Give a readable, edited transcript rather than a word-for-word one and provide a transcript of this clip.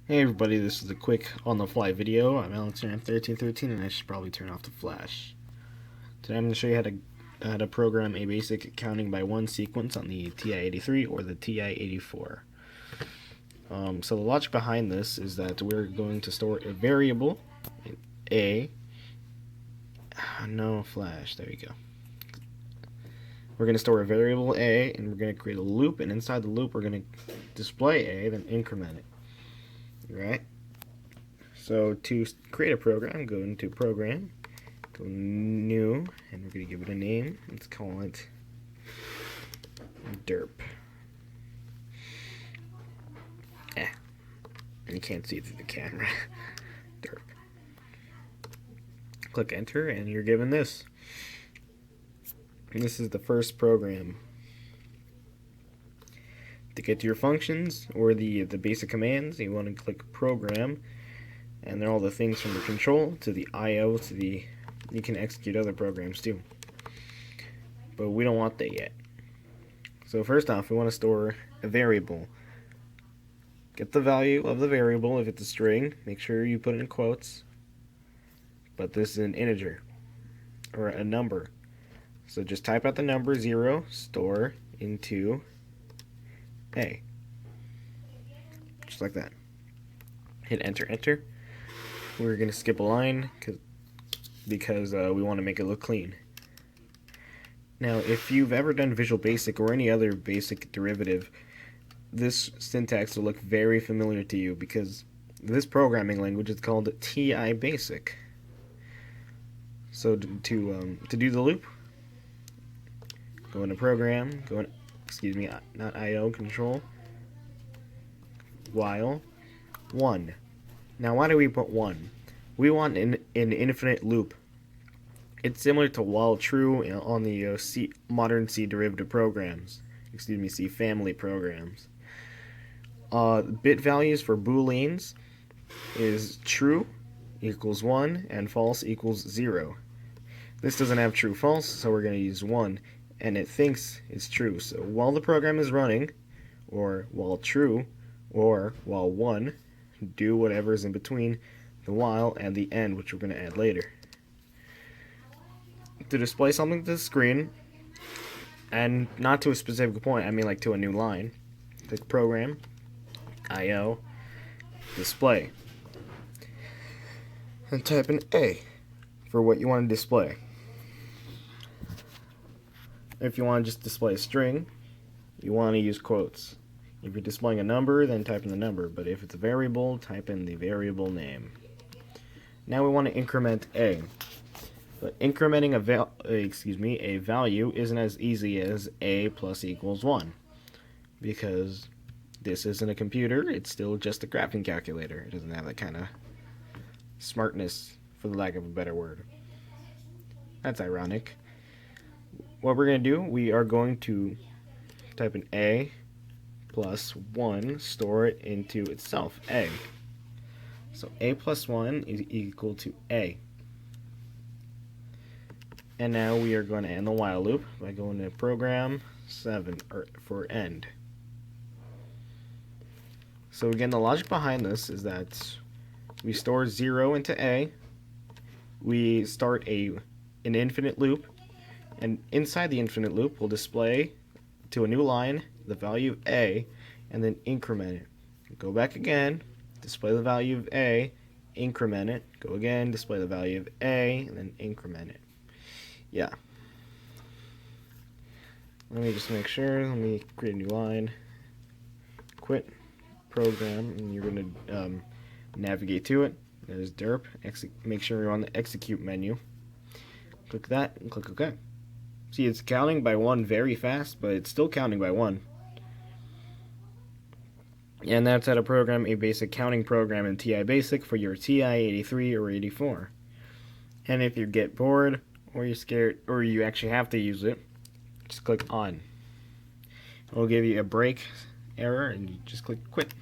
Hey everybody, this is a quick on-the-fly video. I'm AlexRam1313 and I should probably turn off the flash. Today I'm going to show you how to program a basic counting by one sequence on the TI-83 or the TI-84. So the logic behind this is that we're going to store a variable, A. No flash, there you go. We're going to store a variable A and we're going to create a loop, and inside the loop we're going to display A, then increment it. Right? So to create a program, go into Program, go New, and we're going to give it a name. Let's call it derp. And you can't see through the camera. Derp. Click Enter, and you're given this. And this is the first program. To get to your functions or the basic commands, you want to click Program, and they're all the things from the control to the I/O to the. You can execute other programs too, but we don't want that yet. So first off, we want to store a variable. Get the value of the variable. If it's a string, make sure you put it in quotes. But this is an integer or a number, so just type out the number 0, store into A. Just like that. Hit enter, enter. We're going to skip a line because we want to make it look clean. Now, if you've ever done Visual Basic or any other basic derivative, this syntax will look very familiar to you because this programming language is called TI Basic. So to do the loop, go into Program, not I/O, Control, while 1. Now, why do we put 1? We want an infinite loop. It's similar to while true on the modern C derivative programs. C family programs. Bit values for Booleans is true equals 1 and false equals 0. This doesn't have true false, so we're going to use 1, and it thinks it's true. So while the program is running, or while true, or while 1, do whatever is in between the while and the end, which we're going to add later. To display something to the screen, and not to a specific point, I mean like to a new line, click Program, I/O, Display, and type in A for what you want to display. If you want to just display a string, you want to use quotes. If you're displaying a number, then type in the number, but if it's a variable, type in the variable name. Now we want to increment A. But incrementing a value isn't as easy as A plus equals 1, because this isn't a computer, it's still just a graphing calculator. It doesn't have that kind of smartness, for the lack of a better word. That's ironic. What we're going to do, we are going to type in A plus 1, store it into itself, A. So A plus 1 is equal to A. And now we are going to end the while loop by going to Program 7 for end. So again, the logic behind this is that we store 0 into A, we start an infinite loop, and inside the infinite loop we'll display to a new line the value of A and then increment it. Go back again, display the value of A, increment it, go again, display the value of A, and then increment it. Yeah. Let me just make sure. Let me create a new line. Quit program, and you're going to navigate to it. There's derp. Make sure you're on the execute menu. Click that and click OK. See, it's counting by 1 very fast, but it's still counting by 1. And that's how to program a basic counting program in TI Basic for your TI-83 or 84. And if you get bored, or you're scared, or you actually have to use it, just click on. It'll give you a break error, and you just click quit.